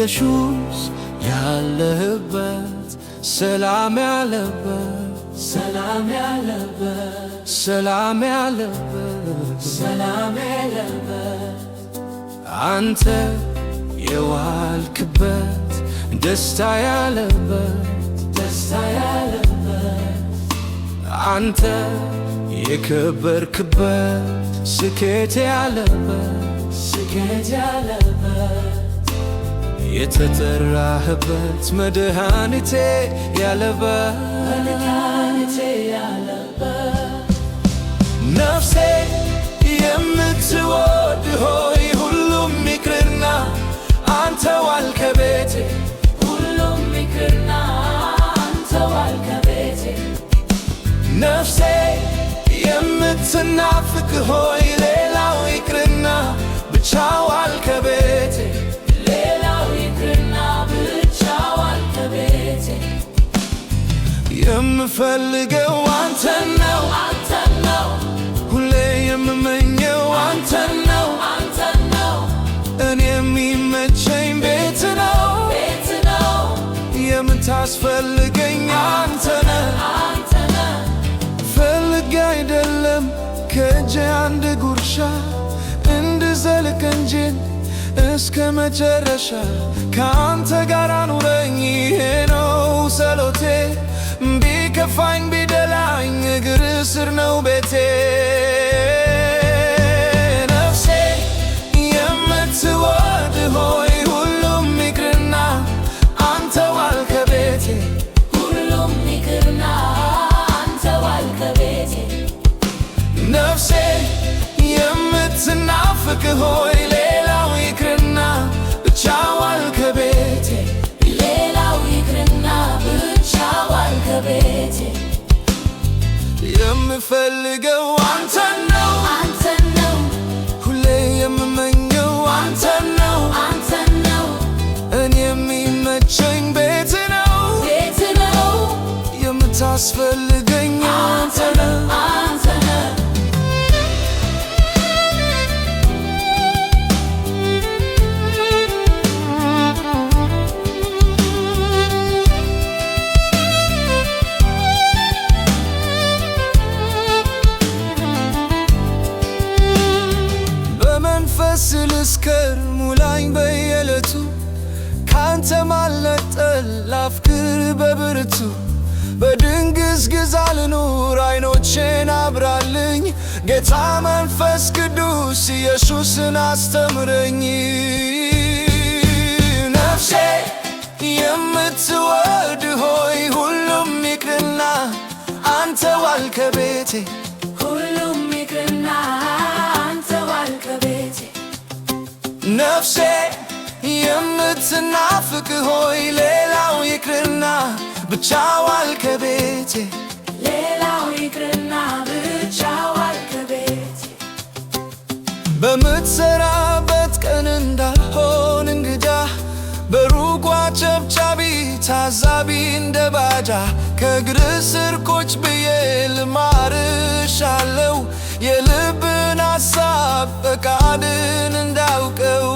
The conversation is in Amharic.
ኢየሱስ ያለበት ሰላም ያለበት ሰላም ያለበት ሰላም ያለበት ሰላም ያለበት አንተ የዋልክበት ደስታ ያለበት ደስታ ያለበት አንተ የከበርክበት ስኬት ያለበት ስኬት ያለበት የተጠራህበት መድኃኒቴ ያለበት መድኃኒቴ ያለበት ነፍሴ የምትወድ ሆይ ሁሉም ይቅርና አንተ ዋል ከቤቴ ሁሉም ይቅርና አንተ ዋል ከቤቴ ነፍሴ የምትናፍቅ ሆይ ሌላው ይቅርና ብቻ ዋል ከቤቴ ሌላው ይቅርና ብቻ ዋል ከቤቴ የምፈልገው አንተን ነው አንተን ነው ሁሌ የምመኘው አንተን ነው አንተን ነው እኔ የሚመቸኝ ቤት ነው ቤት ነው የምታስፈልገኝ አንተ ነህ አንተ ነህ ፈልጌ አይደለም ከእጄ አንድ ጉርሻ እንድዘልቅ እንጂ እስከ መጨረሻ ከአንተ ጋር ኑረኝ ይሄ ነው ጸሎቴ ቢከፋኝ ቢደላኝ እግር ስር ነው ቤቴ ነፍሴ የምትወድ ሆይ ሁሉም ይቅርና አንተ ዋል ከቤቴ ሁሉም ይቅርና አንተ ዋል ከቤቴ ነፍሴ የምትናፍቅ ሆይ ሌላው ይቅርና ብቻ ዋል ከቤቴ ሌላው ይቅርና ብቻ ዋል ከቤቴ የምፈልገው አንተን ነው አንተን ነው ሁሌ የምመኘው አንተን ነው አንተን ነው እኔ የሚመቸኝ ቤት ነው ቤት ነው የምታስፈልገኝ አንተ ነህ አንተ ነህ ልስከር ሙላኝ በየዕለቱ ካንተ ማልነጠል ላፍቅር በብርቱ በድንግዝግዝ አልኑር አይኖቼን አብራልኝ ጌታ መንፈስ ቅዱስ ኢየሱስን አስተምረኝ ነፍሴ የምትወድ ሆይ ሁሉም ይቅርና አንተ ዋል ከቤቴ ሁሉም ይቅርና አንተ ዋል ከቤቴ ነፍሴ የምትናፍቅ ሆይ ሌላው ይቅርና ብቻ ዋል ከቤቴ ሌላው ይቅርና ብቻ ዋል ከቤቴ በምትሰራበት ቀን እንዳልሆን እንግዳ በሩቋ ጨብጫቢ ታዛቢ እንደ ባዳ ከእግር ስር ቁጭ ብዬ ልማርሻለው የልብን ሐሳብ ፈቃድን እንዳውቀው